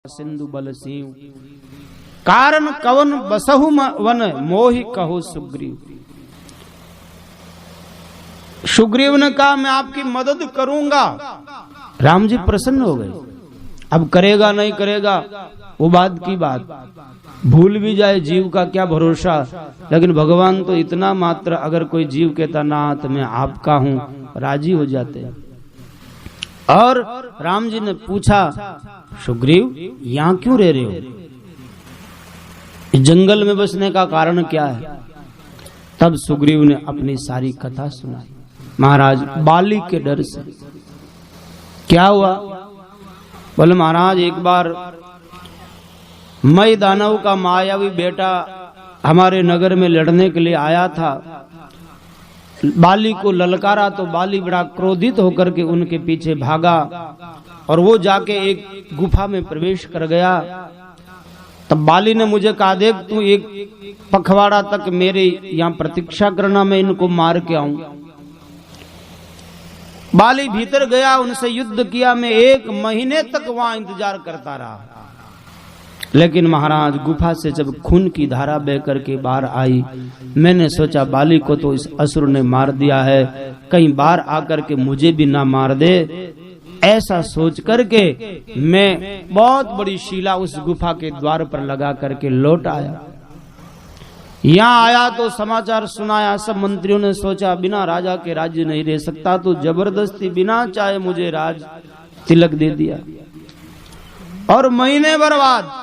सिंधु बल सिंह कारण कवन बसहु वन मोहि कहो सुग्रीव। सुग्रीव ने कहा मैं आपकी मदद करूंगा। राम जी प्रसन्न हो गए। अब करेगा नहीं करेगा वो बात की बात, भूल भी जाए जीव का क्या भरोसा, लेकिन भगवान तो इतना मात्र अगर कोई जीव कहता नाथ मैं आपका हूं राजी हो जाते। और राम जी ने पूछा सुग्रीव यहाँ क्यों रह रहे हो, जंगल में बसने का कारण क्या है। तब सुग्रीव ने अपनी सारी कथा सुनाई। महाराज बाली के डर से क्या हुआ, बोले महाराज एक बार मई दानव का मायावी बेटा हमारे नगर में लड़ने के लिए आया था। बाली को ललकारा तो बाली बड़ा क्रोधित होकर के उनके पीछे भागा और वो जाके एक गुफा में प्रवेश कर गया। तब बाली ने मुझे कहा देख तू एक पखवाड़ा तक मेरे यहाँ प्रतीक्षा करना, मैं इनको मार के आऊं। बाली भीतर गया, उनसे युद्ध किया। मैं 1 महीने तक वहां इंतजार करता रहा, लेकिन महाराज गुफा से जब खून की धारा बह करके बाहर आई, मैंने सोचा बाली को तो इस असुर ने मार दिया है, कहीं बाहर आकर के मुझे भी ना मार दे। ऐसा सोच करके मैं बहुत बड़ी शिला उस गुफा के द्वार पर लगा करके लौट आया। यहाँ आया तो समाचार सुनाया। सब मंत्रियों ने सोचा बिना राजा के राज्य नहीं रह सकता, तो जबरदस्ती बिना चाहे मुझे राज तिलक दे दिया। और महीने भर बाद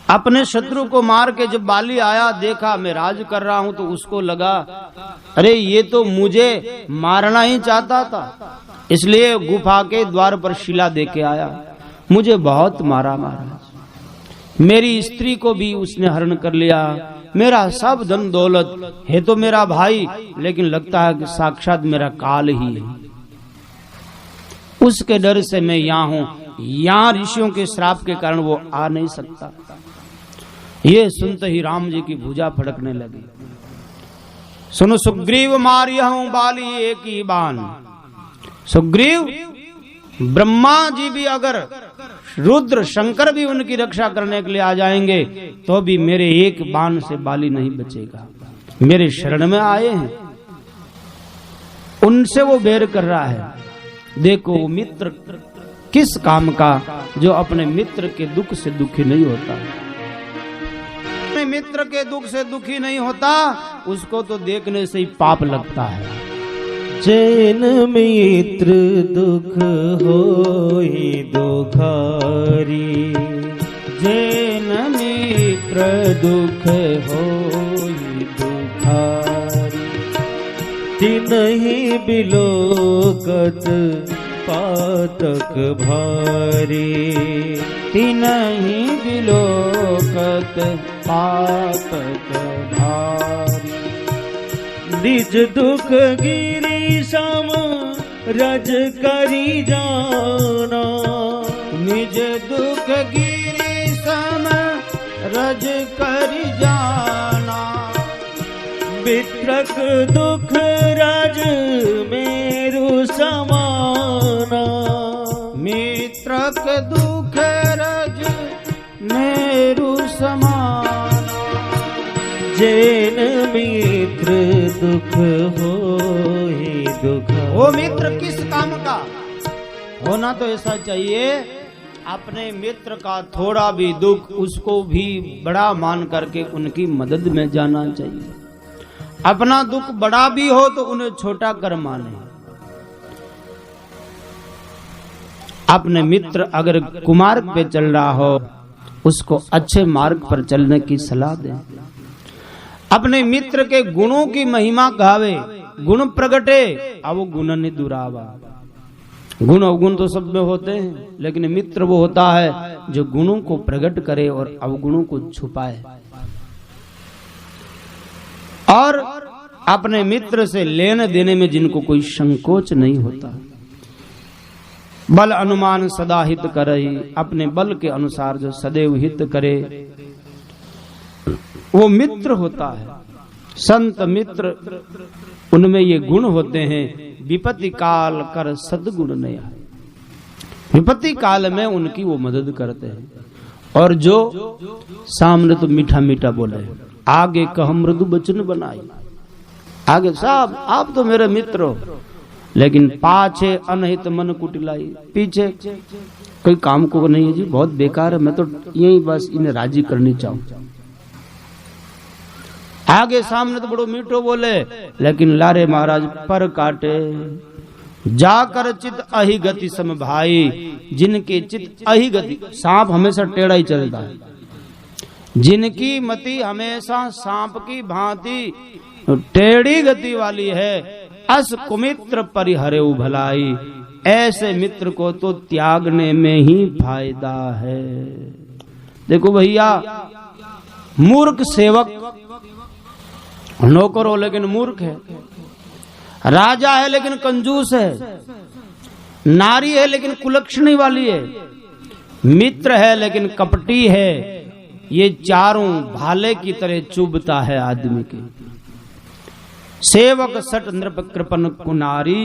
अपने शत्रु को मार के जब बाली आया, देखा मैं राज कर रहा हूं, तो उसको लगा अरे ये तो मुझे मारना ही चाहता था, इसलिए गुफा के द्वार पर शिला दे के आया। मुझे बहुत मारा महाराज, मेरी स्त्री को भी उसने हरण कर लिया, मेरा सब धन दौलत है तो मेरा भाई, लेकिन लगता है कि साक्षात मेरा काल ही है। उसके डर से मैं यहाँ हूँ, यहाँ ऋषियों के श्राप के कारण वो आ नहीं सकता। ये सुनते ही राम जी की भुजा फड़कने लगी। सुनो सुग्रीव मारिया हूं बाली एक ही बाण। सुग्रीव ब्रह्मा जी भी अगर रुद्र शंकर भी उनकी रक्षा करने के लिए आ जाएंगे तो भी मेरे एक बाण से बाली नहीं बचेगा। मेरे शरण में आए हैं, उनसे वो बैर कर रहा है। देखो वो मित्र किस काम का जो अपने मित्र के दुख से दुखी नहीं होता। अपने मित्र के दुख से दुखी नहीं होता, उसको तो देखने से ही पाप लगता है। जैन मित्र दुख होई दुखारी, जैन मित्र दुख होई दुखारी, तिनहि बिलोकत पातक भारी, तिनहि बिलोकत पातक भारी। निज दुख गिरी सम रज करी जाना, निज दुख गिरी सम रज करी जाना। मित्रक दुख रज मेरु समाना, मित्रक दुख रज मेरु समाना। जैन मित्र दुख होई दुखा। वो मित्र किस काम का होना, तो ऐसा चाहिए अपने मित्र का थोड़ा भी दुख उसको भी बड़ा मान करके उनकी मदद में जाना चाहिए। अपना दुख बड़ा भी हो तो उन्हें छोटा कर माने। अपने मित्र अगर कुमार्ग पे चल रहा हो उसको अच्छे मार्ग पर चलने की सलाह दें। अपने मित्र के गुणों की महिमा गावे, गुण प्रगटे अब वो गुण नहीं दुरावा। गुण अवगुण तो सब में होते हैं, लेकिन मित्र वो होता है जो गुणों को प्रकट करे और अवगुणों को छुपाए। और अपने मित्र से लेने देने में जिनको कोई संकोच नहीं होता। बल अनुमान सदा हित करहि, अपने बल के अनुसार जो सदैव हित करे वो मित्र होता है। संत मित्र उनमें ये गुण होते हैं, विपत्ति काल कर सद्गुण नया। विपत्ति काल में उनकी वो मदद करते हैं। और जो सामने तो मीठा मीठा बोले, आगे कह मृदु वचन बनाई। आगे साहब आप तो मेरे मित्र हो, लेकिन पाछे अनहित मन कुटिलाई, पीछे कोई काम को नहीं है जी, बहुत बेकार है, मैं तो यही बस इन्हें राजी करनी चाहूं। आगे सामने तो बड़ो मीठो बोले, लेकिन लारे महाराज पर काटे। जाकर चित अहि गति सम भाई, जिनके चित अहि गति, सांप हमेशा टेढ़ा ही चलता है, जिनकी मति हमेशा सांप की भांति टेढ़ी गति वाली है, अस कुमित्र परिहरे भलाई, ऐसे मित्र को तो त्यागने में ही फायदा है। देखो भैया, मूर्ख सेवक नौकर हो लेकिन मूर्ख है, राजा है लेकिन कंजूस है, नारी है लेकिन कुलक्षणी वाली है, मित्र है लेकिन कपटी है, ये चारों भाले की तरह चुभता है आदमी के। सेवक सट नृप कृपन कुनारी,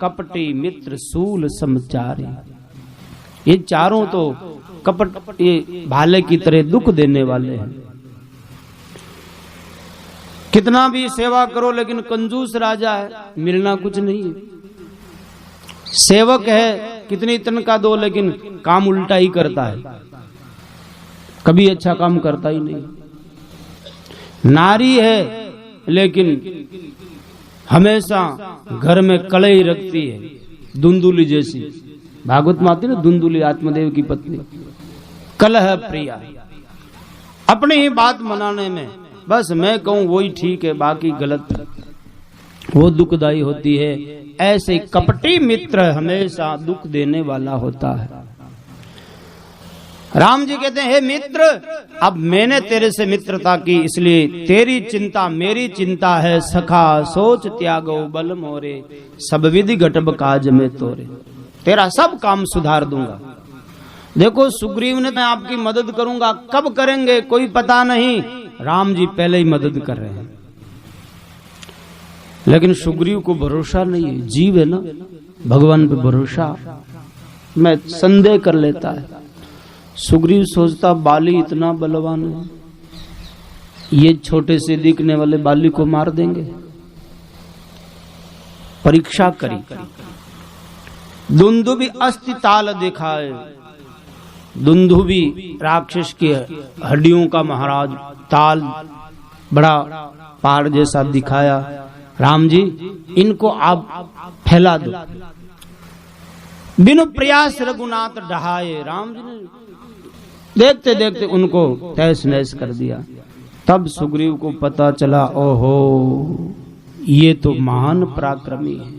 कपटी मित्र सूल समचारी। ये चारों तो कपट, ये भाले की तरह दुख देने वाले हैं। कितना भी सेवा करो लेकिन कंजूस राजा है, मिलना कुछ नहीं है। सेवक है, कितनी तनख्वाह दो लेकिन काम उल्टा ही करता है, कभी अच्छा काम करता ही नहीं। नारी है लेकिन हमेशा घर में कलई रखती है, धुंधुली जैसी। भागवत में आती है ना, धुंधुली आत्मदेव की पत्नी, कलह प्रिया, अपनी ही बात मनाने में बस मैं कहूं वही ठीक है, बाकी गलत, वो दुखदाई होती है। ऐसे कपटी मित्र हमेशा दुख देने वाला होता है। राम जी कहते हैं, हे मित्र, अब मैंने तेरे से मित्रता की, इसलिए तेरी चिंता मेरी चिंता है। सखा सोच त्यागो बल मोरे, सब विधि घटब काज में तोरे। तेरा सब काम सुधार दूंगा। देखो सुग्रीव ने, मैं आपकी मदद करूंगा, कब करेंगे कोई पता नहीं, राम जी पहले ही मदद कर रहे हैं। लेकिन सुग्रीव को भरोसा नहीं है, जीव है ना, भगवान पे भरोसा मैं संदेह कर लेता है। सुग्रीव सोचता बाली इतना बलवान है, ये छोटे से दिखने वाले बाली को मार देंगे। परीक्षा करी, दुंदुभी अस्ति ताल दिखाए। दुंदुभी राक्षस की हड्डियों का महाराज ताल बड़ा पहाड़ जैसा दिखाया। राम जी इनको आप फैला दो। बिनु प्रयास रघुनाथ ढहाए, राम जी ने देखते देखते उनको तहस नहस कर दिया। तब सुग्रीव को पता चला, ओहो ये तो महान पराक्रमी है।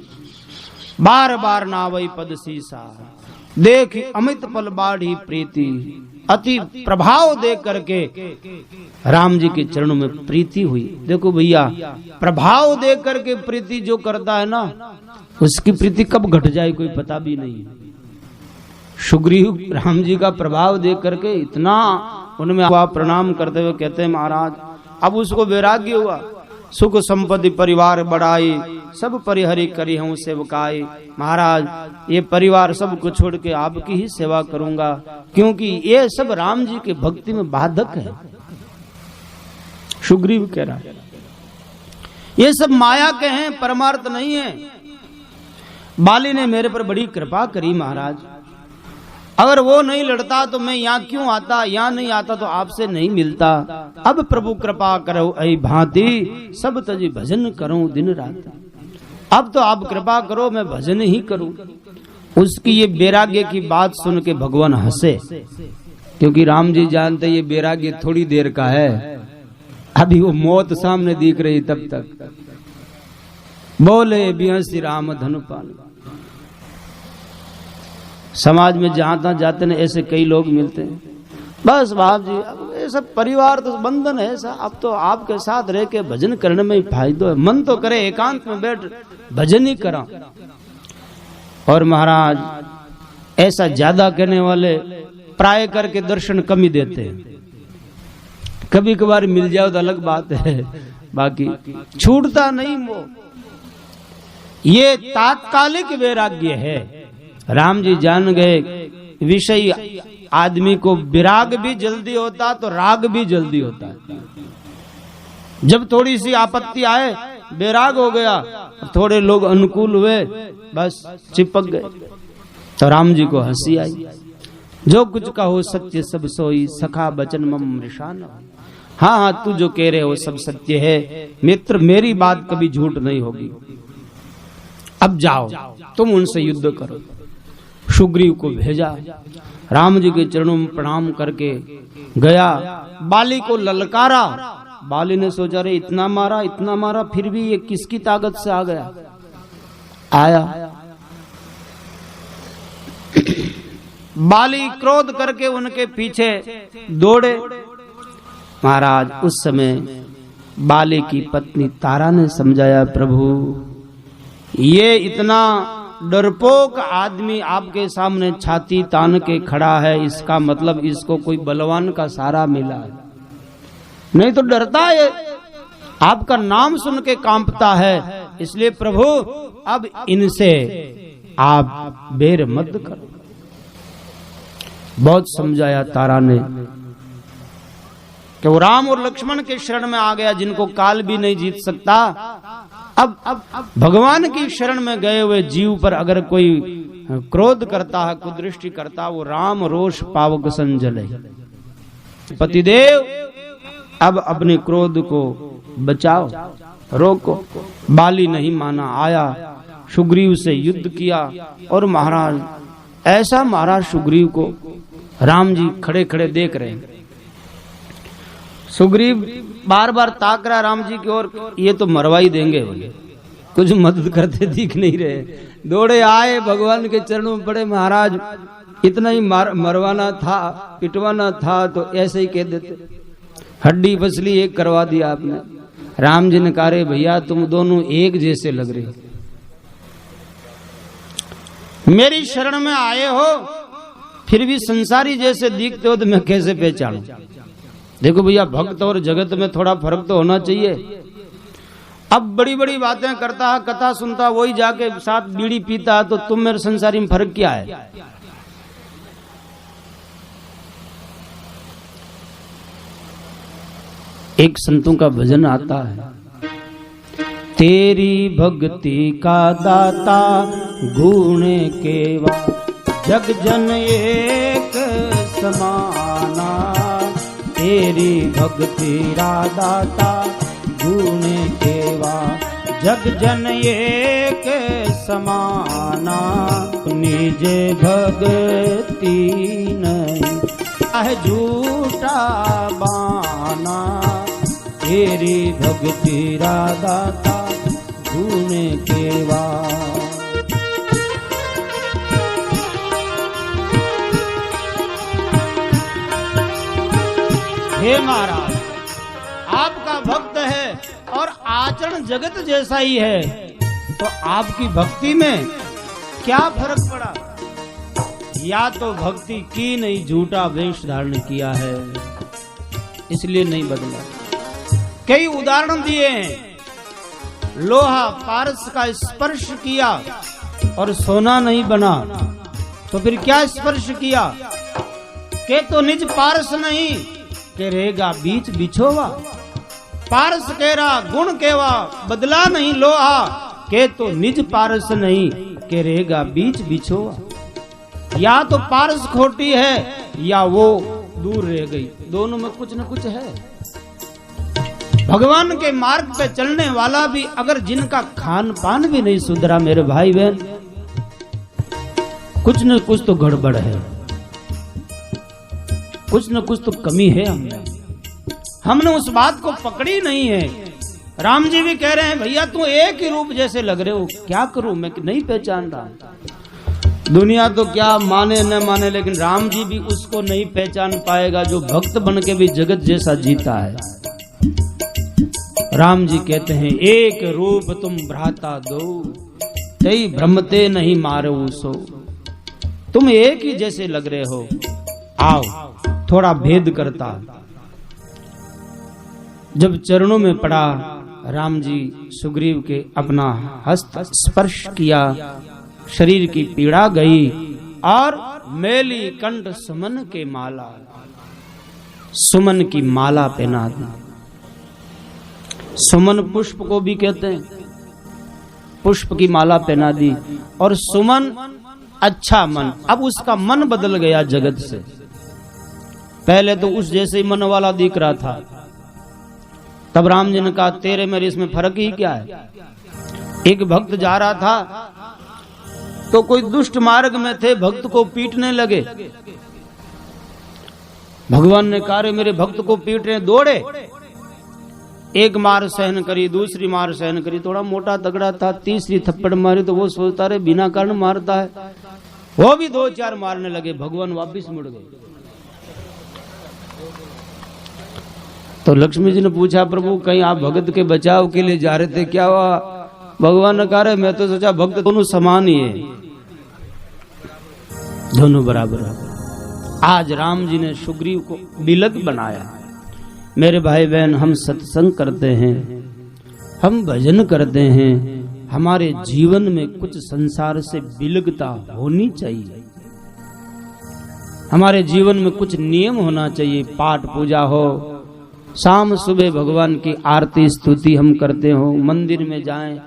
बार बार नावई पद सीसा, देख अमित पल बाढ़ी प्रीति। अति प्रभाव देख करके राम जी के चरणों में प्रीति हुई। देखो भैया, प्रभाव देख करके प्रीति जो करता है ना, उसकी प्रीति कब घट जाए कोई पता भी नहीं। सुग्रीव राम जी का प्रभाव देख करके इतना उनमें प्रणाम करते हुए कहते हैं, महाराज अब उसको वैराग्य हुआ। सुख संपत्ति परिवार बढ़ाई, सब परिहरि करी हूँ सेवकाई। महाराज ये परिवार सब को छोड़ के आपकी ही सेवा करूंगा, क्योंकि ये सब राम जी के भक्ति में बाधक है। सुग्रीव कह रहा है ये सब माया के हैं, परमार्थ नहीं है। बाली ने मेरे पर बड़ी कृपा करी महाराज, अगर वो नहीं लड़ता तो मैं यहाँ क्यों आता, यहाँ नहीं आता तो आपसे नहीं मिलता। अब प्रभु कृपा करो ऐ भांति, सब तजी भजन करूं दिन रात। अब तो आप कृपा करो मैं भजन ही करूं। उसकी ये वैराग्य की बात सुन के भगवान हंसे, क्योंकि राम जी जानते ये वैराग्य थोड़ी देर का है, अभी वो मौत सामने दिख रही तब तक। बोले बिहसी राम धनुपाल। समाज में जहां तहां जाते हैं ऐसे कई लोग मिलते हैं, बस बाप जी अब ये सब परिवार तो बंधन है ऐसा, अब तो आपके साथ रह के भजन करने में ही फायदा है। मन तो करे एकांत में बैठ भजन ही करा। और महाराज ऐसा ज्यादा कहने वाले प्राय करके दर्शन कम ही देते हैं। कभी कभार मिल जाओ तो अलग बात है, बाकी छूटता नहीं वो। ये तात्कालिक वैराग्य है। राम जी जान गए विषय आदमी को विराग भी जल्दी होता तो राग भी जल्दी होता है। जब थोड़ी सी आपत्ति आए बेराग हो गया, थोड़े लोग अनुकूल हुए बस चिपक गए। तो राम जी को हंसी आई, जो कुछ कहो सत्य सब सोई, सखा बचन मम मृषान। हाँ हाँ, तू जो कह रहे हो सब सत्य है मित्र, मेरी बात कभी झूठ नहीं होगी। अब जाओ तुम उनसे युद्ध करो। सुग्रीव को भेजा, राम जी के चरणों में प्रणाम करके गया, बाली को ललकारा। बाली ने सोचा रे इतना मारा फिर भी ये किसकी ताकत से आ गया। आया बाली क्रोध करके उनके पीछे दौड़े। महाराज उस समय बाली की पत्नी तारा ने समझाया, प्रभु ये इतना डरपोक आदमी आपके सामने छाती तान के खड़ा है, इसका मतलब इसको कोई बलवान का सहारा मिला है, नहीं तो डरता है, आपका नाम सुन के कांपता है। इसलिए प्रभु अब इनसे आप बेर मत करो। बहुत समझाया तारा ने कि वो राम और लक्ष्मण के शरण में आ गया, जिनको काल भी नहीं जीत सकता। अब भगवान की शरण में गए हुए जीव पर अगर कोई क्रोध करता है, कुदृष्टि करता, वो राम रोष पावक संजले। पतिदेव अब अपने क्रोध को बचाओ, रोको। बाली नहीं माना, आया सुग्रीव से युद्ध किया। और महाराज ऐसा महाराज सुग्रीव को राम जी खड़े खड़े देख रहे हैं। सुग्रीव बार बार ताक रहा राम जी की ओर, ये तो मरवाई देंगे, कुछ मदद करते दिख नहीं रहे। दौड़े आए, भगवान के चरणों में पड़े, महाराज इतना ही मरवाना था, पिटवाना था तो ऐसे ही कह देते, हड्डी बसली एक करवा दिया आपने। राम जी ने कहा रे भैया तुम दोनों एक जैसे लग रहे, मेरी शरण में आए हो फिर भी संसारी जैसे दिखते हो, तो मैं कैसे पहचानूं। देखो भैया भक्त और जगत में थोड़ा फर्क तो होना चाहिए। अब बड़ी बड़ी बातें करता है, कथा सुनता, वही जाके साथ बीड़ी पीता, तो तुम मेरे संसारी में फर्क क्या है। एक संतों का भजन आता है, तेरी भक्ति का दाता गुण केवा, जग जन एक समाना। तेरी भक्ति रा दाता गुण केवा, जग जन एक समाना। निज भक्ति नहीं है झूठा बाना, तेरी भक्ति रा दाता गुण केवा। हे महाराज आपका भक्त है और आचरण जगत जैसा ही है, तो आपकी भक्ति में क्या फर्क पड़ा। या तो भक्ति की नहीं, झूठा वेश धारण किया है इसलिए नहीं बदला। कई उदाहरण दिए हैं, लोहा पारस का स्पर्श किया और सोना नहीं बना, तो फिर क्या स्पर्श किया। के तो निज पारस नहीं के रहेगा बीच बिछोवा। पारस कह रहा गुण केवा, बदला नहीं लोहा, के तो निज पारस नहीं के रहेगा बीच बिछोवा। या तो पारस खोटी है या वो दूर रह गई, दोनों में कुछ न कुछ है। भगवान के मार्ग पे चलने वाला भी अगर जिनका खान पान भी नहीं सुधरा, मेरे भाई बहन, कुछ न कुछ तो गड़बड़ है, कुछ न कुछ तो कमी है। हमने उस बात को पकड़ी नहीं है। राम जी भी कह रहे हैं भैया तू एक ही रूप जैसे लग रहे हो, क्या करूं मैं नहीं पहचान रहा। दुनिया तो क्या माने न माने, लेकिन राम जी भी उसको नहीं पहचान पाएगा जो भक्त बन के भी जगत जैसा जीता है। राम जी कहते हैं एक रूप तुम भ्राता दो, तई भ्रमते नहीं मारो सो। तुम एक ही जैसे लग रहे हो, आओ थोड़ा भेद करता। जब चरणों में पड़ा, राम जी सुग्रीव के अपना हस्त स्पर्श किया, शरीर की पीड़ा गई। और मेली कंठ सुमन के माला, सुमन की माला पहना दी। सुमन पुष्प को भी कहते हैं, पुष्प की माला पहना दी। और सुमन अच्छा मन, अब उसका मन बदल गया जगत से। पहले तो उस जैसे ही मन वाला दिख रहा था। तब राम जी ने कहा तेरे मेरे इसमें फर्क ही क्या है। एक भक्त जा रहा था तो कोई दुष्ट मार्ग में थे, भक्त को पीटने लगे। भगवान ने कहा रे मेरे भक्त को पीट रहे, दौड़े। एक मार सहन करी, दूसरी मार सहन करी, थोड़ा मोटा तगड़ा था, तीसरी थप्पड़ मारी तो वो सोचता रहे बिना कारण मारता है, वो भी 2-4 मारने लगे। भगवान वापिस मुड़ गए। तो लक्ष्मी जी ने पूछा प्रभु कहीं आप भगत के बचाव के लिए जा रहे थे, क्या हुआ? भगवान ने कहा मैं तो सोचा भक्त दोनों समान ही है, दोनों बराबर। आज राम जी ने सुग्रीव को बिलक बनाया। मेरे भाई बहन, हम सत्संग करते हैं, हम भजन करते हैं, हमारे जीवन में कुछ संसार से बिलकता होनी चाहिए। हमारे जीवन में कुछ नियम होना चाहिए। पाठ पूजा हो, शाम सुबह भगवान की आरती स्तुति हम करते हो, मंदिर में जाएं,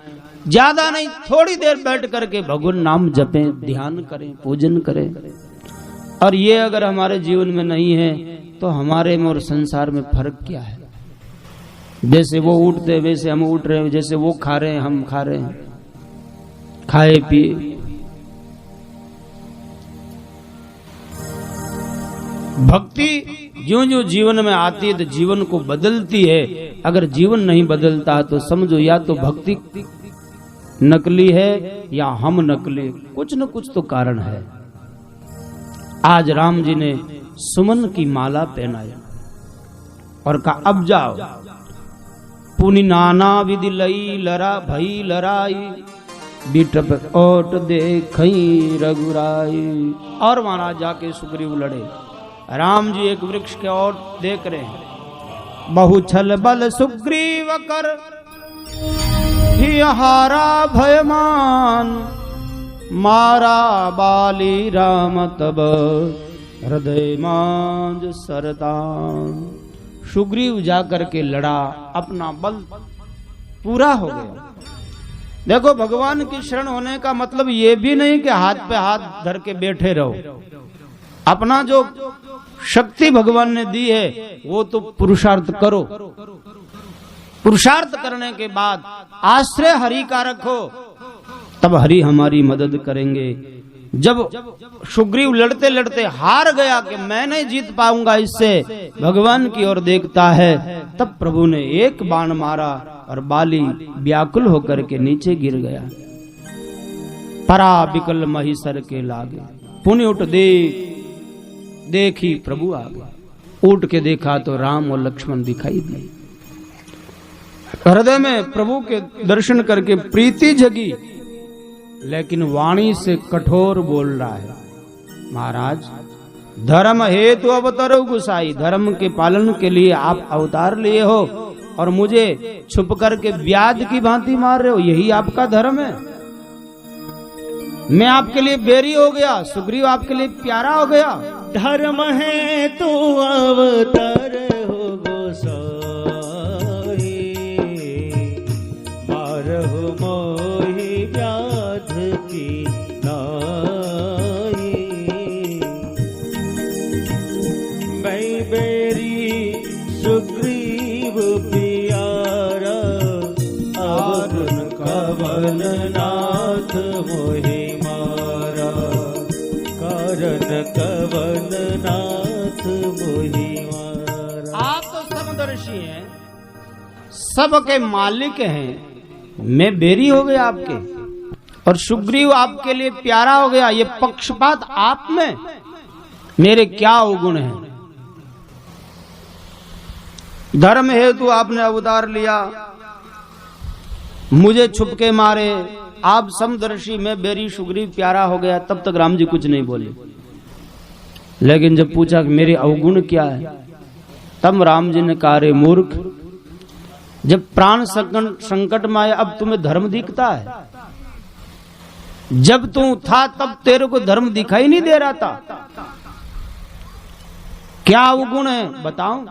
ज्यादा नहीं थोड़ी देर बैठ करके भगवान नाम जपें, ध्यान करें, पूजन करें। और ये अगर हमारे जीवन में नहीं है तो हमारे में और संसार में फर्क क्या है? जैसे वो उठते वैसे हम उठ रहे हैं, जैसे वो खा रहे हैं हम खा रहे हैं, खाए पिए। भक्ति ज्यों ज्यों जीवन में आती है तो जीवन को बदलती है। अगर जीवन नहीं बदलता तो समझो या तो भक्ति नकली है या हम नकली, कुछ न कुछ तो कारण है। आज राम जी ने सुमन की माला पहनाया और कहा अब जाओ, पुनि नाना विधि लई लरा भई लराई, बिटप ओट देखई रघुराई। और महाराज जाके सुग्रीव लड़े। राम जी एक वृक्ष के ओर देख रहे हैं। बहु छल बल सुग्रीव कर ही हारा भयमान, मारा बाली राम तब हृदय मांझ सरतान। सुग्रीव जाकर के लड़ा, अपना बल पूरा हो गया। देखो भगवान की शरण होने का मतलब ये भी नहीं कि हाथ पे हाथ धर के बैठे रहो। अपना जो शक्ति भगवान ने दी है वो तो पुरुषार्थ करो। पुरुषार्थ करने के बाद आश्रय हरि का रखो, तब हरि हमारी मदद करेंगे। जब सुग्रीव लड़ते लड़ते हार गया कि मैं नहीं जीत पाऊंगा इससे, भगवान की ओर देखता है, तब प्रभु ने एक बाण मारा और बाली व्याकुल होकर के नीचे गिर गया। परा बिकल महिसर के लागे, पुण्य उठ देखी प्रभु आ गए। उठ के देखा तो राम और लक्ष्मण दिखाई दिए। हृदय में प्रभु के दर्शन करके प्रीति जगी, लेकिन वाणी से कठोर बोल रहा है। महाराज धर्म हेतु अवतरो गुसाई, धर्म के पालन के लिए आप अवतार लिए हो और मुझे छुप करके व्याध की भांति मार रहे हो, यही आपका धर्म है? मैं आपके लिए बैरी हो गया, सुग्रीव आपके लिए प्यारा हो गया। धर्म है तो अवतार हो गोसाई, मारहु मोहि व्याध की नाई। मैं बैरी सुग्रीव प्यारा, अवगुण कवन नाथ मोहि मारा, कारण कवन नाथ मोहि मारा। आप तो समदर्शी हैं, सबके मालिक हैं, मैं बैरी हो गया आपके और सुग्रीव आपके लिए प्यारा हो गया, ये पक्षपात आप में? मेरे क्या अवगुण हैं? धर्म हेतु आपने अवतार लिया, मुझे छुप के मारे, आप समदर्शी, मैं बैरी, सुग्रीव प्यारा हो गया। तब तक राम जी कुछ नहीं बोले, लेकिन जब पूछा कि मेरे अवगुण क्या है, तब राम जी ने कहा रे मूर्ख, जब प्राण संकट में आया अब तुम्हें धर्म दिखता है? जब तू था तब तेरे को धर्म दिखाई नहीं दे रहा था। क्या अवगुण है बताओ।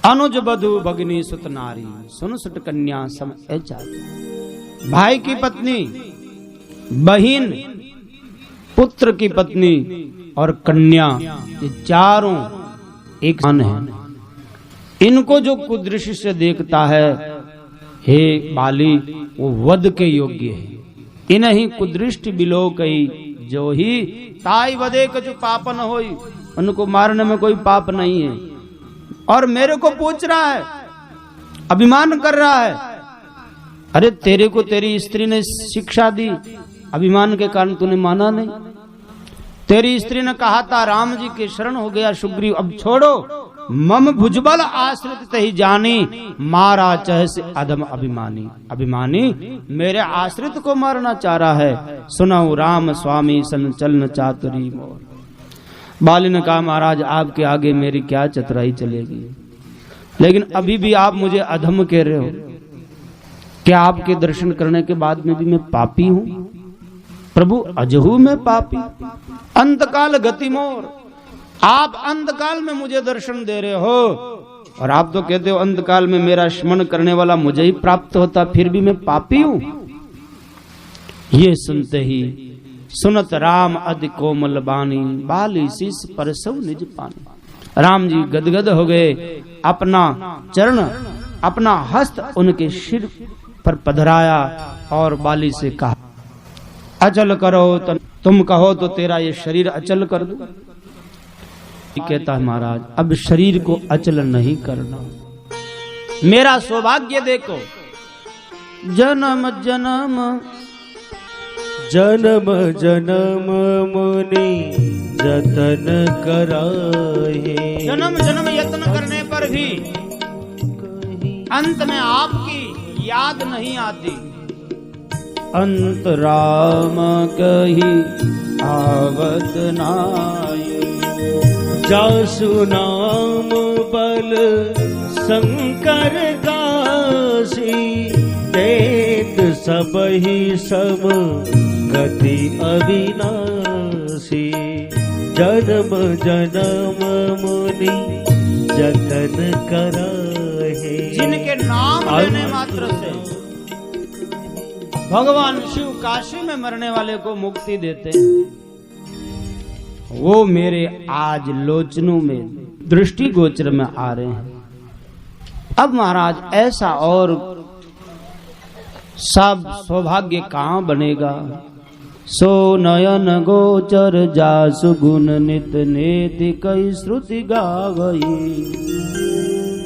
अनुज बधु भगनी सुत नारी सुन सुट कन्या सम ऐचा। भाई की पत्नी, बहिन, पुत्र की पत्नी और कन्या, ये चारों एक समान है। इनको जो कुदृष्टि से देखता है हे बाली, वो वध के योग्य है। इन्हीं कुदृष्टि बिलो कई जो ही ताई वधे कछु पाप न होई। उनको मारने में कोई पाप नहीं है। और मेरे को पूछ रहा है, अभिमान कर रहा है। अरे तेरे को तेरी स्त्री ने शिक्षा दी, अभिमान के कारण तूने माना नहीं। तेरी स्त्री ने कहा था राम जी के शरण हो गया सुग्रीव, अब छोड़ो। मम भुजबल आश्रित तही जानी, मारा चह से अधम अभिमानी। अभिमानी मेरे आश्रित को मारना चाह रहा है। सुनाओ राम स्वामी सन चलन चातुरी मोर। बाली ने कहा महाराज आपके आगे मेरी क्या चतुराई चलेगी। लेकिन अभी भी आप मुझे अधम कह रहे हो। क्या आपके दर्शन करने के बाद में भी मैं पापी हूँ? प्रभु अजहू में पापी, अंतकाल गति मोर। आप अंतकाल में मुझे दर्शन दे रहे हो और आप तो कहते हो अंतकाल में मेरा स्मरण करने वाला मुझे ही प्राप्त होता, फिर भी मैं पापी हूँ। ये सुनते ही सुनत राम अति कोमल बानी, बाली शीस परसव निज पानी। राम जी गदगद हो गए। अपना चरण, अपना हस्त उनके सिर पर पधराया और बाली से कहा अचल करो तो तुम कहो तो तेरा ये शरीर अचल कर दो। कहता है महाराज अब शरीर को अचल नहीं करना। मेरा सौभाग्य देखो, जन्म जन्म जन्म जन्म मुनि जतन कराए। जन्म जन्म यत्न करने पर भी अंत में आपकी याद नहीं आती। अंत राम कही आवत नाई, जासु नाम बल शंकर दासी। देत सबहि सम गति अविनाशी। जन्म जन्म मुनि जतन कराहे। जिनके नाम लेने मात्र से भगवान शिव काशी में मरने वाले को मुक्ति देते हैं, वो मेरे आज लोचनों में दृष्टि गोचर में आ रहे हैं। अब महाराज ऐसा और सब सौभाग्य कहाँ बनेगा। सो नयन गोचर जासु गुण नित नेति कई श्रुति गावई।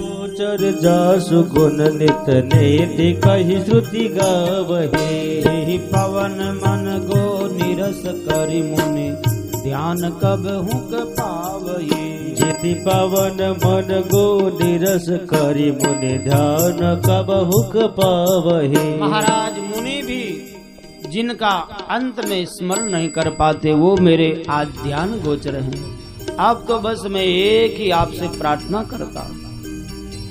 गोचर जासु गुण नित नेति कई श्रुति गावही। पवन मन गो निरस करि मुनि ध्यान कब हुक पावई। जिति पवन मन गो निरस करि मुनि ध्यान कब हुक पावही। महाराज मुनि भी जिनका अंत में स्मरण नहीं कर पाते वो मेरे आज ध्यान गोचर हैं। अब तो बस मैं एक ही आपसे प्रार्थना करता हूँ,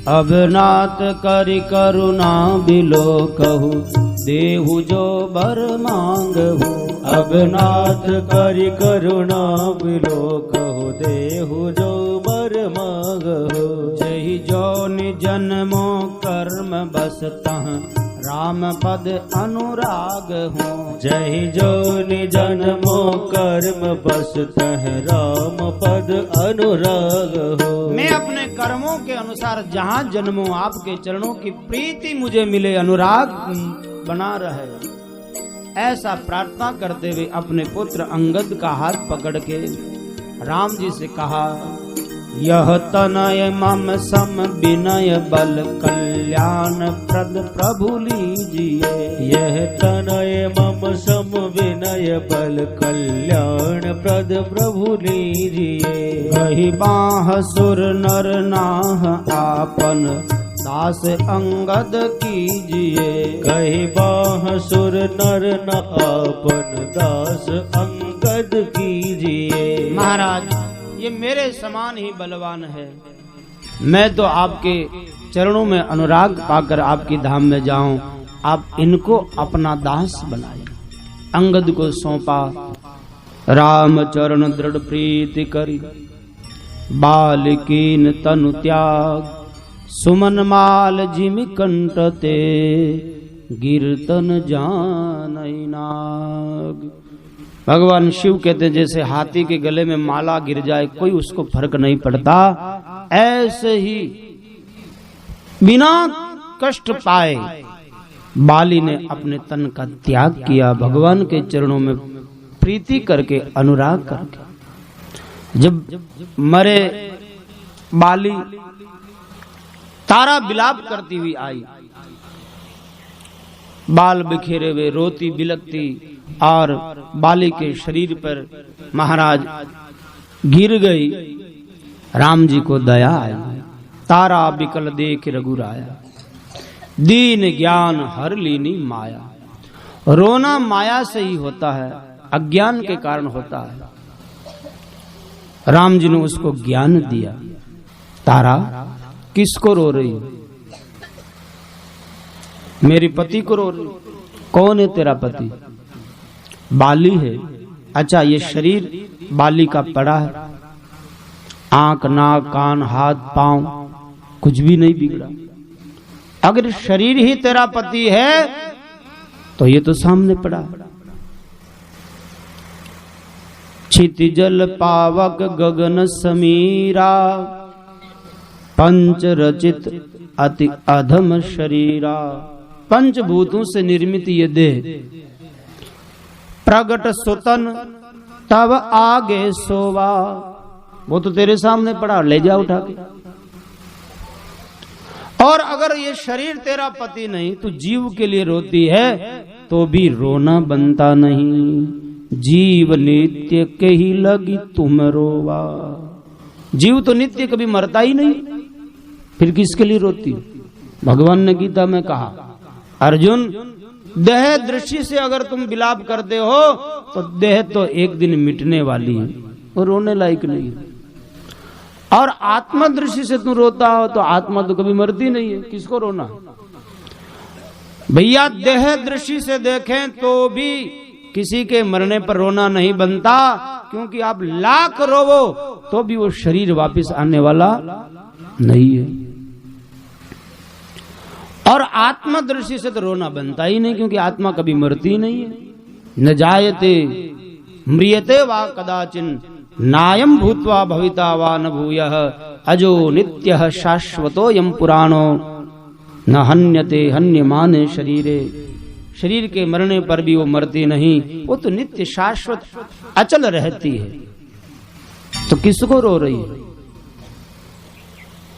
अब नाथ करि करुणा बिलो कहू देहु जो बर मांगहु। अब नाथ करि करुणा बिलो कहू देहु जो बर मांगहु। जहि जो जन्मो कर्म बस तह राम पद अनुराग हो। जहि जो जन्मो कर्म बस तह राम पद अनुराग हो। मैं अपने कर्मों के अनुसार जहाँ जन्मों आपके चरणों की प्रीति मुझे मिले, अनुराग बना रहे, ऐसा प्रार्थना करते हुए अपने पुत्र अंगद का हाथ पकड़ के राम जी से कहा, यह तनय मम सम विनय बल कल्याण प्रद प्रभु लीजिए। यह तनय मम सम विनय बल कल्याण प्रद प्रभु लीजिए। कही बाह सुर नर नाह आपन दास अंगद कीजिए। कही बाह सुर नर न आपन दास अंगद कीजिए। महाराज ये मेरे समान ही बलवान है, मैं तो आपके चरणों में अनुराग पाकर आपकी धाम में जाऊं, आप इनको अपना दास बनाइए। अंगद को सौंपा। राम चरण दृढ़ प्रीति करी, बालिकीन तनु त्याग। सुमन माल जिमि कंटते, गिरतन जानई नाग। भगवान शिव कहते हैं जैसे हाथी के गले में माला गिर जाए कोई उसको फर्क नहीं पड़ता, ऐसे ही बिना कष्ट पाए बाली ने अपने तन का त्याग किया, भगवान के चरणों में प्रीति करके, अनुराग करके। जब मरे बाली, तारा बिलाप करती हुई आई, बाल बिखेरे हुए, रोती बिलकती, और बाली के शरीर पर महाराज गिर गई। राम जी को दया आई, तारा बिकल देख रघुराया। दीन ज्ञान हर लीनी माया। रोना माया से ही होता है, अज्ञान के कारण होता है। राम जी ने उसको ज्ञान दिया। तारा किसको रो रही हो? मेरे पति को रो रही। कौन है तेरा पति? बाली है। अच्छा, ये शरीर बाली का पड़ा है, आंख नाक कान हाथ पांव कुछ भी नहीं बिगड़ा। अगर शरीर ही तेरा पति है तो ये तो सामने पड़ा। क्षिति जल पावक गगन समीरा, पंच रचित अति अधम शरीरा। पंचभूतों से निर्मित ये देह, प्रगट सुतन तब आगे सोवा। वो तो तेरे सामने पड़ा, ले जा उठा के। और अगर ये शरीर तेरा पति नहीं, तो जीव के लिए रोती है तो भी रोना बनता नहीं। जीव नित्य के ही लगी तुम रोवा। जीव तो नित्य कभी मरता ही नहीं, फिर किसके लिए रोती? भगवान ने गीता में कहा, अर्जुन देह दृष्टि से अगर तुम विलाप करते हो तो देह तो एक दिन मिटने वाली है, वो रोने लायक नहीं है। और आत्मा दृष्टि से तुम रोता हो तो आत्मा तो कभी मरती नहीं है, किसको रोना? भैया देह दृष्टि से देखें तो भी किसी के मरने पर रोना नहीं बनता, क्योंकि आप लाख रोवो तो भी वो शरीर वापस आने वाला नहीं है। और आत्मा दृष्टि से तो रोना बनता ही नहीं, क्योंकि आत्मा कभी मरती नहीं है। न जायते म्रियते वा कदाचिन, नायम भूत्वा भविता वा न भूयः, अजो नित्यः शाश्वतो यम पुराणो, न हन्यते हन्यमाने शरीरे। शरीर के मरने पर भी वो मरती नहीं, वो तो नित्य शाश्वत अचल रहती है। तो किसको रो रही है?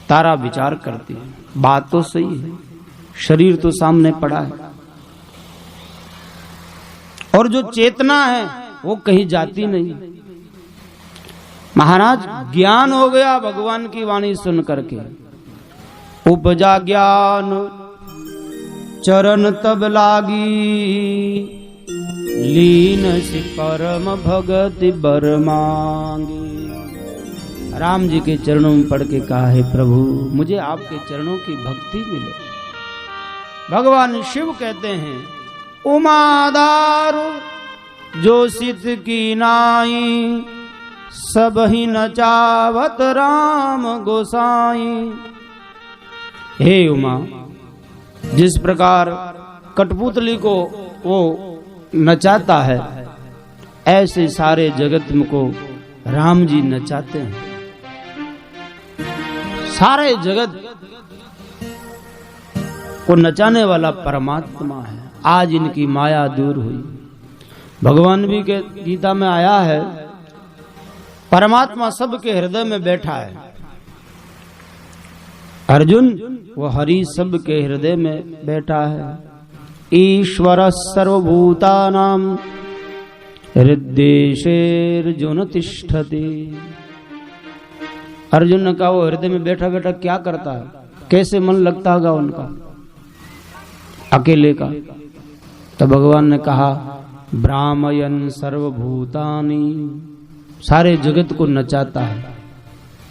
तारा विचार करती है, बात तो सही है, शरीर तो सामने पड़ा है और जो चेतना है वो कहीं जाती नहीं। महाराज ज्ञान हो गया भगवान की वाणी सुन करके। उपजा ज्ञान चरण तब लागी, लीन से परम भगति बर मांगी। राम जी के चरणों में पढ़ के कहा, है प्रभु मुझे आपके चरणों की भक्ति मिले। भगवान शिव कहते हैं, उमादारु जो सित की नाई, सब ही नचावत राम गोसाई। हे उमा, जिस प्रकार कठपुतली को वो नचाता है, ऐसे सारे जगत को राम जी नचाते हैं। सारे जगत को नचाने वाला परमात्मा है। आज इनकी माया दूर हुई। भगवान भी के गीता में आया है, परमात्मा सबके हृदय में बैठा है। अर्जुन, वो हरि सबके हृदय में बैठा है। ईश्वर सर्वभूतानां हृदयेर्जुन तिष्ठति। अर्जुन ने कहा, वो हृदय में बैठा बैठा क्या करता है? कैसे मन लगता होगा उनका अकेले का? तो भगवान ने कहा, भ्रामयन् सर्वभूतानि, सारे जगत को नचाता है।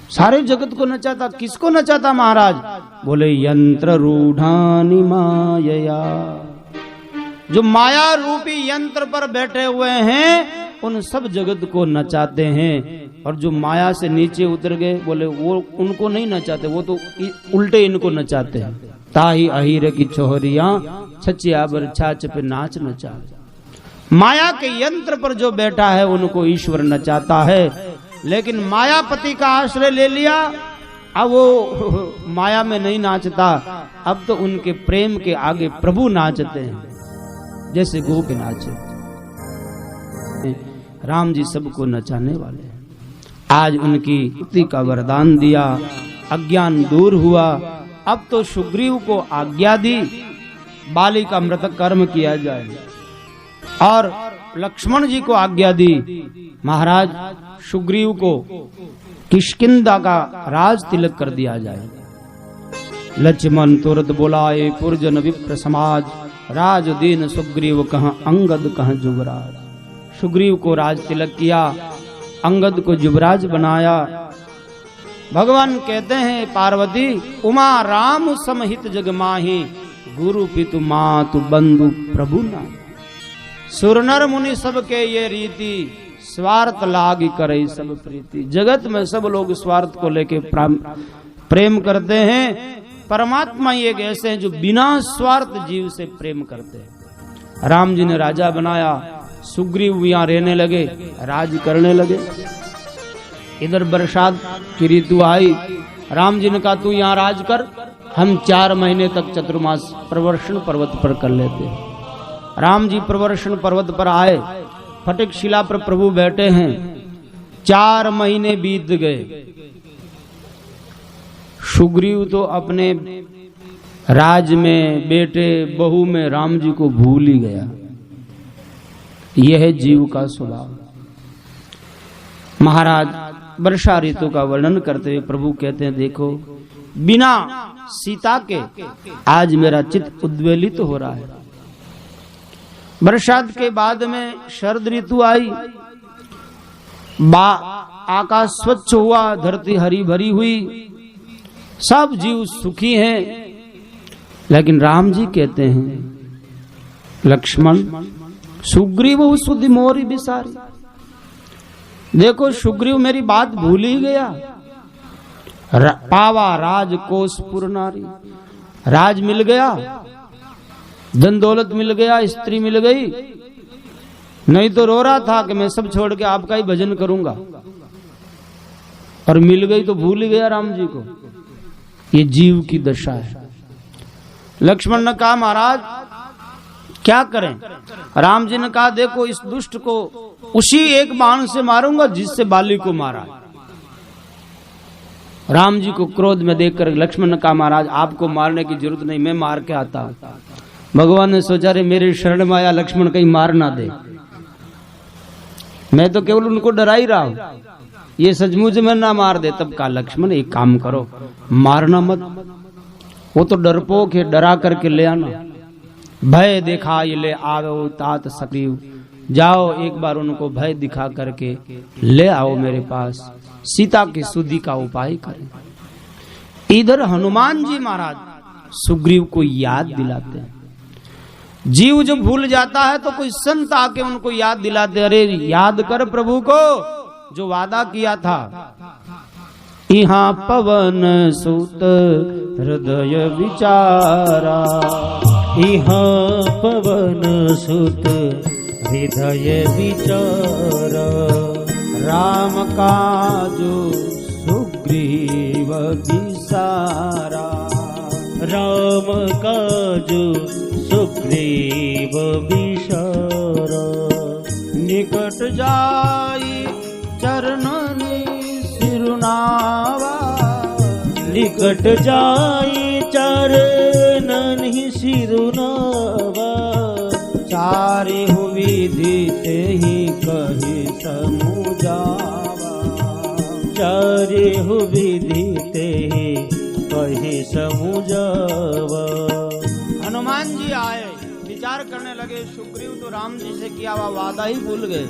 सारे जगत को नचाता। किसको नचाता महाराज? बोले, यंत्र रूढ़ानि मायया। जो माया रूपी यंत्र पर बैठे हुए हैं उन सब जगत को नचाते हैं, और जो माया से नीचे उतर गए बोले वो उनको नहीं नचाते, वो तो उल्टे इनको नचाते हैं। ताही अहीर की छोहरियां छचिया बर छाछ पे नाच नचा। माया के यंत्र पर जो बैठा है उनको ईश्वर नचाता है, लेकिन मायापति का आश्रय ले लिया, अब वो माया में नहीं नाचता, अब तो उनके प्रेम के आगे प्रभु नाचते हैं, जैसे गोपी नाचे। राम जी सबको नचाने वाले हैं। आज उनकी मुक्ति का वरदान दिया, अज्ञान दूर हुआ। अब तो सुग्रीव को आज्ञा दी बाली का मृतक कर्म किया जाए, और लक्ष्मण जी को आज्ञा दी महाराज सुग्रीव को किष्किंधा का राज तिलक कर दिया जाए। लक्ष्मण तुरंत बोलाए पुरजन विप्र समाज, राज दीन सुग्रीव कहाँ अंगद कहाँ युवराज। सुग्रीव को राज तिलक किया, अंगद को युवराज बनाया। भगवान कहते हैं पार्वती उमा राम समहित जग माही, गुरु पितु मातु बंधु प्रभु ना। सुर नर मुनि सबके ये रीति, स्वार्थ लाग करे सब प्रीति। जगत में सब लोग स्वार्थ को लेके प्रेम करते हैं, परमात्मा एक ऐसे हैं जो बिना स्वार्थ जीव से प्रेम करते हैं। राम जी ने राजा बनाया, सुग्रीव यहाँ रहने लगे, राज करने लगे। इधर बरसात की ऋतु आई, राम जी ने कहा तू यहाँ राज कर, हम 4 महीने तक चतुर्मास प्रवर्षण पर्वत पर कर लेते हैं। राम जी प्रवर्षण पर्वत पर आए, फटिक शिला पर प्रभु बैठे हैं। 4 महीने बीत गए। सुग्रीव तो अपने राज में बेटे बहू में राम जी को भूल ही गया। यह है जीव का स्वभाव। महाराज वर्षा ऋतु का वर्णन करते हुए प्रभु कहते हैं देखो बिना सीता के आज मेरा चित्त उद्वेलित हो रहा है। बरसात के बाद में शरद ऋतु आई, आकाश स्वच्छ हुआ, धरती हरी भरी हुई, सब जीव सुखी हैं। लेकिन राम जी कहते हैं लक्ष्मण सुग्रीव सुधि मोरी बिसारी। देखो सुग्रीव मेरी बात भूल ही गया। पावा राज कोष पुरनारी, राज मिल गया, धन दौलत मिल गया, स्त्री मिल गई, नहीं तो रो रहा था कि मैं सब छोड़ के आपका ही भजन करूंगा, और मिल गई तो भूल ही गया राम जी को। ये जीव की दशा है। लक्ष्मण ने कहा महाराज क्या करें? राम जी ने कहा देखो इस दुष्ट को उसी एक बाण से मारूंगा जिससे बाली को मारा। राम जी को क्रोध में देखकर लक्ष्मण ने कहा महाराज आपको मारने की जरूरत नहीं, मैं मार के आता हूं। भगवान ने सोचा रे मेरे शरण में आया लक्ष्मण कहीं मार ना दे, मैं तो केवल उनको डरा ही रहा हूं, ये सचमुच में ना मार दे। तब कहा लक्ष्मण एक काम करो, मारना मत, वो तो डरपोक है, डरा करके ले आना। भय दिखा ये ले आओ तात सुग्रीव, जाओ एक बार उनको भय दिखा करके ले आओ मेरे पास, सीता की सुधि का उपाय करें। इधर हनुमान जी महाराज सुग्रीव को याद दिलाते हैं। जीव जो भूल जाता है तो कोई संत आके उनको याद दिलाते, अरे याद कर प्रभु को जो वादा किया था। यहाँ पवन सुत हृदय विचारा, यहाँ पवन सुत हृदय विचारा, राम का जो सुग्रीव विसारा, राम का जो सुग्रीव विसारा, निकट जाई चरणन सिरुनावा, निकट जाई चरणन सिरुनावा, चारे विधि ते ही कही समुझावा, चारे विधि ते ही कही समुझावा। हनुमान जी आए, विचार करने लगे सुग्रीव तो राम जी से किया हुआ वादा ही भूल गए।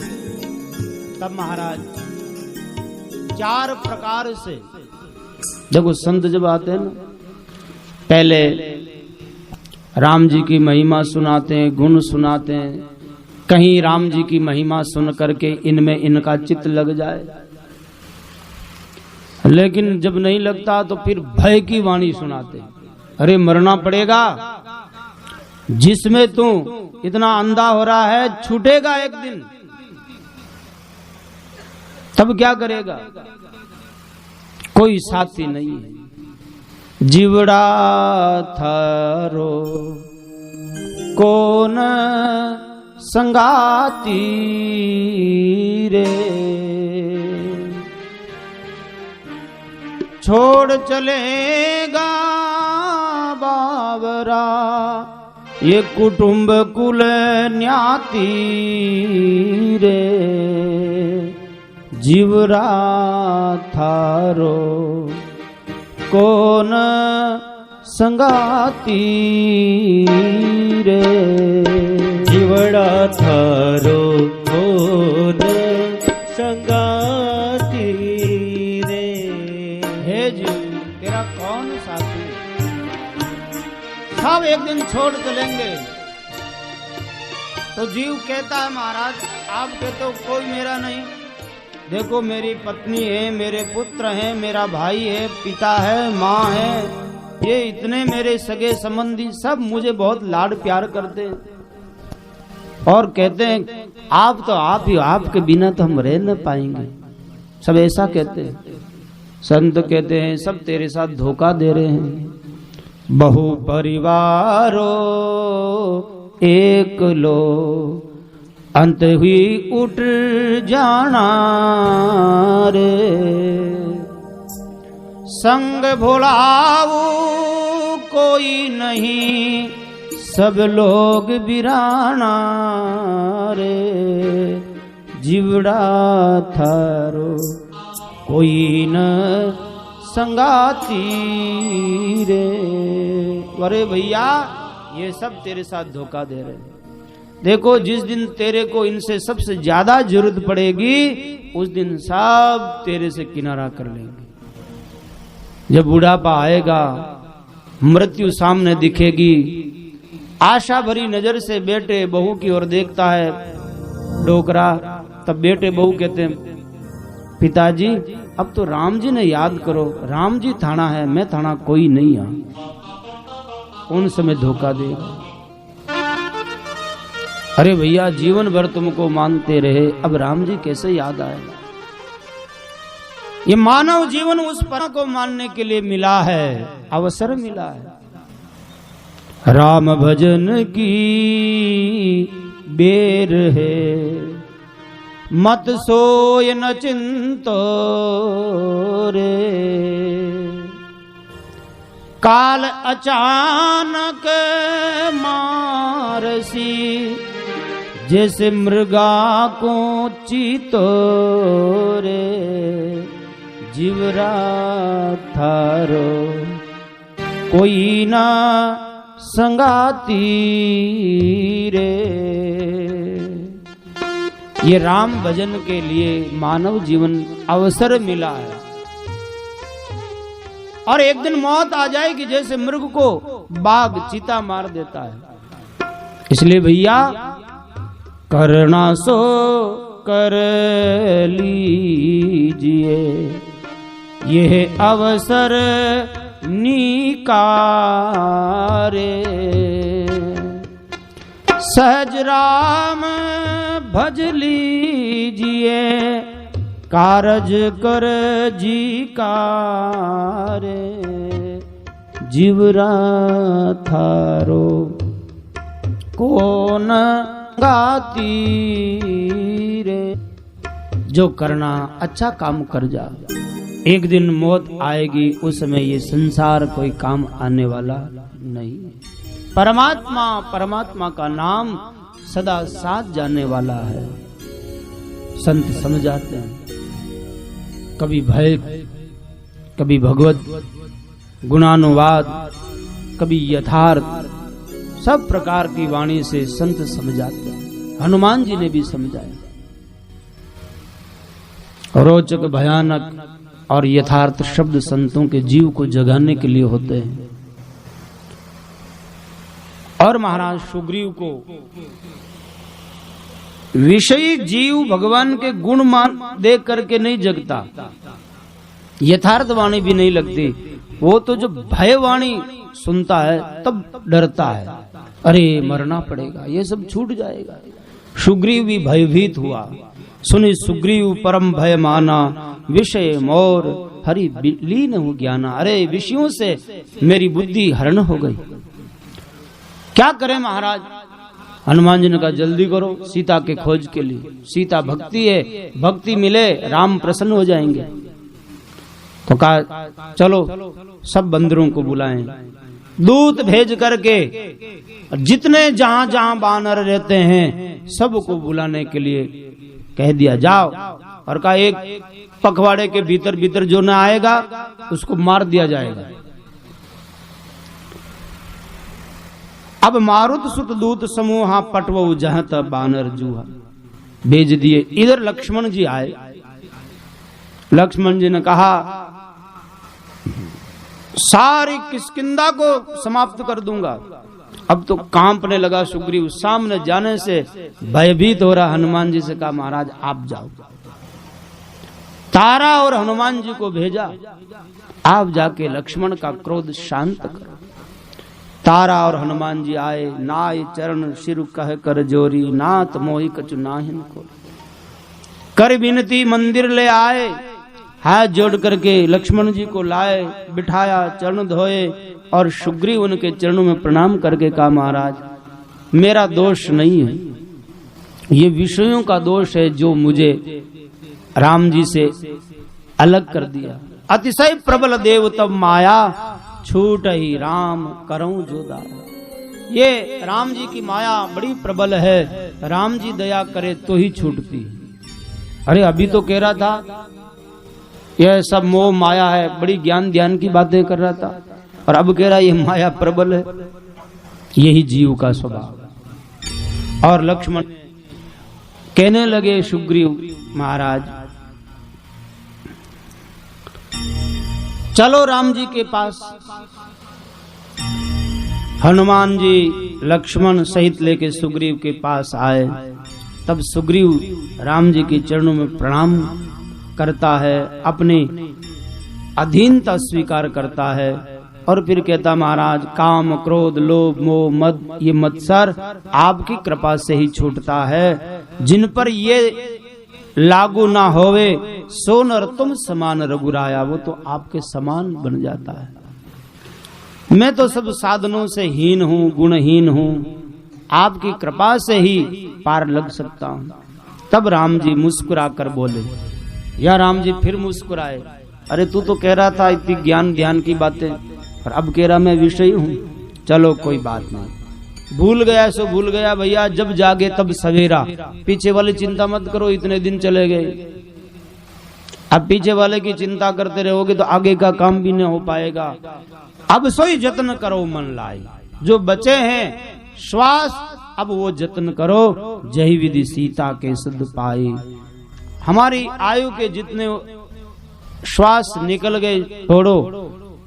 तब महाराज 4 प्रकार से, देखो संत जब आते हैं ना, पहले राम जी की महिमा सुनाते हैं, गुण सुनाते हैं, कहीं राम जी की महिमा सुन करके इनमें इनका चित्त लग जाए। लेकिन जब नहीं लगता तो फिर भय की वाणी सुनाते, अरे मरना पड़ेगा, जिसमें तू इतना अंधा हो रहा है छूटेगा एक दिन, तब क्या करेगा? कोई साथी नहीं है। जीवड़ा थारो कौन संगाती रे, छोड़ चलेगा बाबरा ये कुटुंब कुल न्याती रे, जीवरा थारो कौन संगाती रे, जीवड़ा थारो कौन संगाती रे। हे जीव तेरा कौन साथी? सब एक दिन छोड़ चलेंगे। तो जीव कहता है महाराज आपके तो कोई मेरा नहीं, देखो मेरी पत्नी है, मेरे पुत्र हैं, मेरा भाई है, पिता है, माँ है, ये इतने मेरे सगे संबंधी सब मुझे बहुत लाड प्यार करते हैं और कहते हैं आप तो आप ही, आपके बिना तो हम रह न पाएंगे। सब ऐसा कहते हैं। संत कहते हैं सब तेरे साथ धोखा दे रहे हैं। बहु परिवारो एक लो अंत हुई उठ जाना रे, संग भुलाऊ कोई नहीं सब लोग बिराना रे, जीवड़ा थारो कोई न संगाती रे। अरे भैया ये सब तेरे साथ धोखा दे रहे हैं। देखो जिस दिन तेरे को इनसे सबसे ज्यादा जरूरत पड़ेगी उस दिन सब तेरे से किनारा कर लेंगे। जब बुढ़ापा आएगा, मृत्यु सामने दिखेगी, आशा भरी नजर से बेटे बहू की ओर देखता है डोकरा, तब बेटे बहू कहते हैं पिताजी अब तो राम जी ने याद करो, राम जी थाना है, मैं थाना कोई नहीं है। उन समय धोखा देगा। अरे भैया जीवन भर तुमको मानते रहे, अब राम जी कैसे याद आएगा? ये मानव जीवन उस पर को मानने के लिए मिला है, अवसर मिला है। राम भजन की बेर है, मत सोय न चिंतो रे, काल अचानक मारसी जैसे मृगा को चीतो रे, जीवरा थारो कोई ना संगाती रे। ये राम भजन के लिए मानव जीवन अवसर मिला है और एक दिन मौत आ जाएगी जैसे मृग को बाघ चीता मार देता है। इसलिए भैया करना सो कर लीजिए, यह अवसर निकारे, सहज राम भज लीजिए, कारज कर जी कारे, जीवरा थारो कौन गाती रे। जो करना अच्छा काम कर जा, एक दिन मौत आएगी, उस समय ये संसार कोई काम आने वाला नहीं। परमात्मा, परमात्मा का नाम सदा साथ जाने वाला है। संत समझाते हैं, कभी भय, कभी भगवत गुणानुवाद, कभी यथार्थ, सब प्रकार की वाणी से संत समझाते हैं। हनुमान जी ने भी समझाया। रोचक, भयानक और यथार्थ शब्द संतों के जीव को जगाने के लिए होते हैं। और महाराज सुग्रीव को विषयी जीव भगवान के गुण मान देख करके नहीं जगता, यथार्थ वाणी भी नहीं लगती, वो तो जब भय वाणी सुनता है तब डरता है, अरे मरना पड़ेगा, ये सब छूट जाएगा। सुग्रीव भी भयभीत हुआ। सुनि सुग्रीव परम भय माना, विषय मोर हरि लीन हो ज्ञाना। अरे विषयों से मेरी बुद्धि हरण हो गई, क्या करें महाराज। हनुमान जी ने कहा जल्दी करो सीता के खोज के लिए, सीता भक्ति है, भक्ति मिले राम प्रसन्न हो जाएंगे। तो कहा चलो सब बंदरों को बुलाएं, दूत भेज करके जितने जहां जहां बानर रहते हैं सबको बुलाने के लिए कह दिया जाओ, और कहा एक पखवाड़े के भीतर भीतर जो न आएगा उसको मार दिया जाएगा। अब मारुत सुत दूत समूहा पटवो जहां तब बानर जूहा, भेज दिए। इधर लक्ष्मण जी आए। लक्ष्मण जी ने कहा सारी किष्किंधा को समाप्त कर दूंगा। अब तो कांपने लगा सुग्रीव, सामने जाने से भयभीत हो रहा। हनुमान जी से कहा महाराज आप जाओ। तारा और हनुमान जी को भेजा, आप जाके लक्ष्मण का क्रोध शांत करो। तारा और हनुमान जी आए, नाय चरण सिर कह कर जोरी, नाथ मोहि कछु नाहिन को। कर विनती मंदिर ले आए, हाथ जोड़ करके लक्ष्मण जी को लाए, बिठाया, चरण धोए और सुग्रीव उनके चरणों में प्रणाम करके कहा महाराज मेरा दोष नहीं है, ये विषयों का दोष है जो मुझे राम जी से अलग कर दिया। अतिशय प्रबल देव तब माया, छूट ही राम करऊं जो दाया। ये राम जी की माया बड़ी प्रबल है, राम जी दया करे तो ही छूटती। अरे अभी तो कह रहा था यह सब मोह माया है, बड़ी ज्ञान ध्यान की बातें कर रहा था, और अब कह रहा ये माया प्रबल है। यही जीव का स्वभाव। और लक्ष्मण कहने लगे सुग्रीव महाराज चलो राम जी के पास। हनुमान जी लक्ष्मण सहित लेके सुग्रीव के पास आए। तब सुग्रीव राम जी के चरणों में प्रणाम करता है, अपनी अधीनता स्वीकार करता है, और फिर कहता महाराज काम क्रोध लोभ मोह मद ये मत्सर आपकी कृपा से ही छूटता है। जिन पर ये लागू ना होवे सो नर तुम समान रघुराया, वो तो आपके समान बन जाता है। मैं तो सब साधनों से हीन हूँ, गुणहीन हूँ, आपकी कृपा से ही पार लग सकता हूँ। तब राम जी मुस्कुरा कर बोले, या राम जी फिर मुस्कुराए, अरे तू तो कह रहा था इतनी ज्ञान ध्यान की बातें, और अब कह रहा मैं विषयी हूँ। चलो कोई बात नहीं, भूल गया सो भूल गया भैया, जब जागे तब सवेरा। पीछे वाली चिंता मत करो, इतने दिन चले गए, अब पीछे वाले की चिंता करते रहोगे तो आगे का काम भी नहीं हो पाएगा। अब सोई जतन करो मन लाई, जो बचे हैं श्वास अब वो जतन करो, जही विधि सीता के सुध पाई। हमारी आयु के जितने श्वास निकल गए छोड़ो,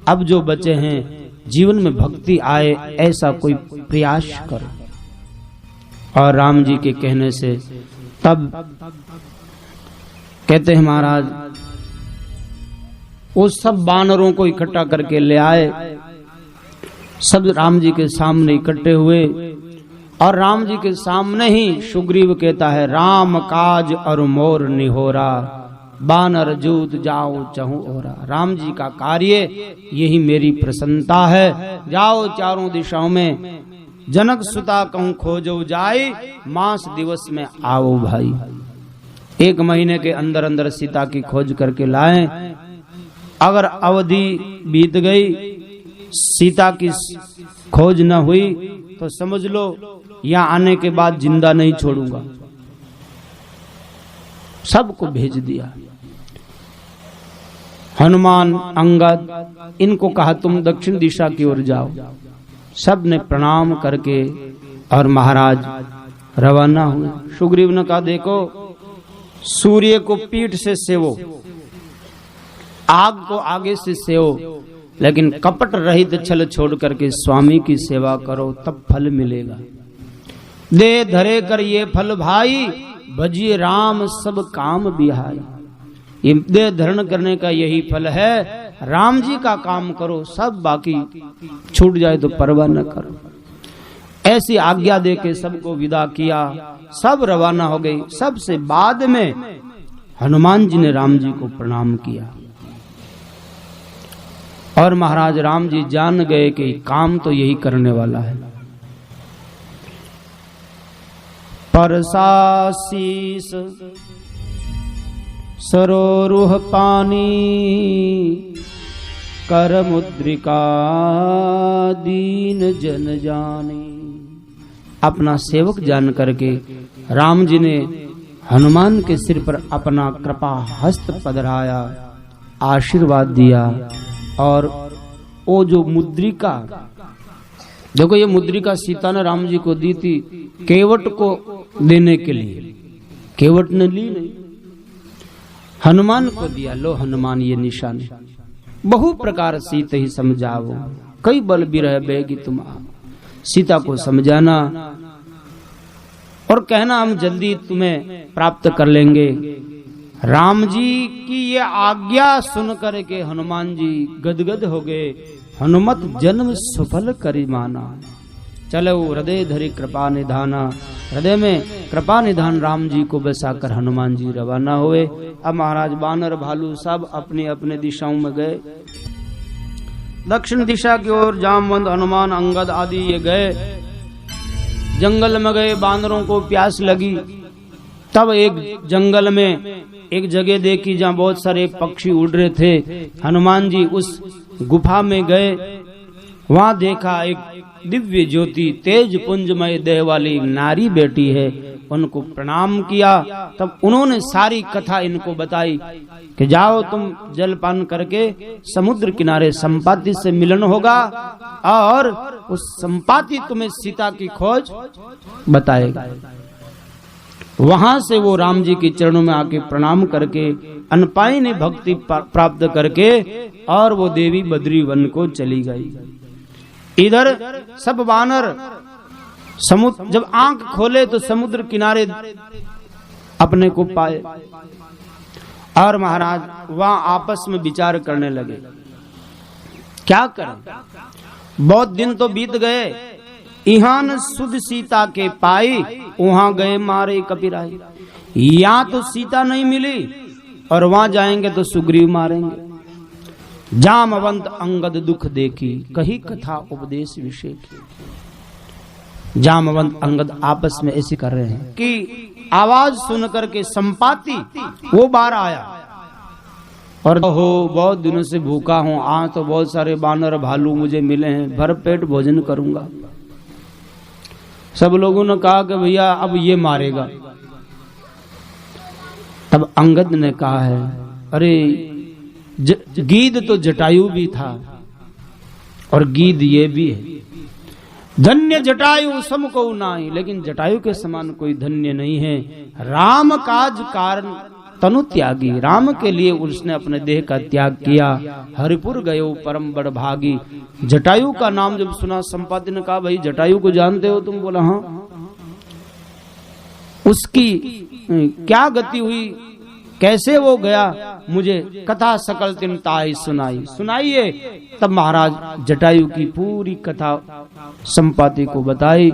अब जो बचे हैं जीवन में भक्ति आए ऐसा कोई प्रयास करो। और राम जी के कहने से तब कहते हैं महाराज वो सब बानरों को इकट्ठा करके ले आए, सब राम जी के सामने इकट्ठे हुए, और राम जी के सामने ही सुग्रीव कहता है राम काज और मोर निहोरा, बानर जूत जाओ चहु ओरा। राम जी का कार्य यही मेरी प्रसन्नता है, जाओ चारों दिशाओं में, जनक सुता कहूं खोजो जाए, मास दिवस में आओ भाई। 1 महीने के अंदर अंदर सीता की खोज करके लाए। अगर अवधि बीत गई, सीता की खोज न हुई तो समझ लो यहाँ आने के बाद जिंदा नहीं छोड़ूंगा। सबको भेज दिया। हनुमान अंगद इनको कहा तुम दक्षिण दिशा की ओर जाओ। सब ने प्रणाम करके और महाराज रवाना हुए। सुग्रीव ने कहा देखो सूर्य को पीठ से सेवो, आग को आगे से सेवो, लेकिन कपट रहित छल छोड़ करके स्वामी की सेवा करो, तब फल मिलेगा। दे धरे कर ये फल भाई, भजिए राम सब काम बिहाई। ये दे धारण करने का यही फल है, राम जी का काम करो, सब बाकी छूट जाए तो परवाह न करो। ऐसी आज्ञा दे के सबको विदा किया, सब रवाना हो गई। सबसे बाद में हनुमान जी ने राम जी को प्रणाम किया और महाराज राम जी जान गए कि काम तो यही करने वाला है। परसासीस सरोरुह पानी, कर मुद्रिका दीन जन जाने। अपना सेवक जान करके राम जी ने हनुमान के सिर पर अपना कृपा हस्त पधराया, आशीर्वाद दिया। और वो जो मुद्रिका, देखो ये मुद्रिका सीता ने राम जी को दी थी केवट को देने के लिए, केवट ने ली नहीं, हनुमान को दिया। लो हनुमान ये निशानी, बहु प्रकार सीते ही समझाओ, कई बल बिरह बेगी तुम। सीता को समझाना और कहना हम जल्दी तुम्हें प्राप्त कर लेंगे। राम जी की ये आज्ञा सुन करके हनुमान जी गदगद हो गए। हनुमत जन्म सफल करी माना, चलो हृदय धरी कृपा निधाना। हृदय में कृपा निधान राम जी को बसाकर हनुमान जी रवाना हुए। अब महाराज बानर भालू सब अपने अपने दिशाओं में गए। दक्षिण दिशा की ओर जामवंत, हनुमान, अंगद आदि ये गए। जंगल में गए, बानरों को प्यास लगी। तब एक जंगल में एक जगह देखी जहाँ बहुत सारे पक्षी उड़ रहे थे। हनुमान जी उस गुफा में गए, वहां देखा एक दिव्य ज्योति तेज पुंजमय देह वाली नारी बैठी है। उनको प्रणाम किया। तब उन्होंने सारी कथा इनको बताई कि जाओ तुम जलपान करके समुद्र किनारे संपाति से मिलन होगा और उस संपाति तुम्हें सीता की खोज बताएगा। वहां से वो राम जी के चरणों में आके प्रणाम करके अनपाई ने भक्ति प्राप्त करके और वो देवी बद्री वन को चली गई। इधर सब वानर समुद्र जब आंख खोले तो समुद्र किनारे अपने को पाए और महाराज वहां आपस में विचार करने लगे क्या करें। बहुत दिन तो बीत गए, इहान सुध सीता के पाई, वहां गए मारे कपिराई। यहाँ तो सीता नहीं मिली और वहां जाएंगे तो सुग्रीव मारेंगे। जामवंत अंगद दुख देखी, कही कथा उपदेश विषय की। जामवंत अंगद आपस में ऐसे कर रहे हैं कि आवाज सुन करके संपाति वो बार आया और हो बहुत दिनों से भूखा हूं, आज तो बहुत सारे बानर भालू मुझे मिले हैं, भर पेट भोजन करूंगा। सब लोगों ने कहा कि भैया अब ये मारेगा। तब अंगद ने कहा है, अरे गीद तो जटायु भी था और गीद ये भी है। धन्य जटायु सम को नाई, लेकिन जटायु के समान कोई धन्य नहीं है। राम काज कारण तनु त्यागी, राम के लिए उसने अपने देह का त्याग किया। हरिपुर गयो परम बड़ भागी। जटायु का नाम जब सुना संपाति ने कहा, भाई जटायु को जानते हो तुम? बोला हाँ। उसकी क्या गति हुई, कैसे वो गया, मुझे कथा सकल तिन ताई सुनाइए। तब महाराज जटायु की पूरी कथा संपाति को बताई।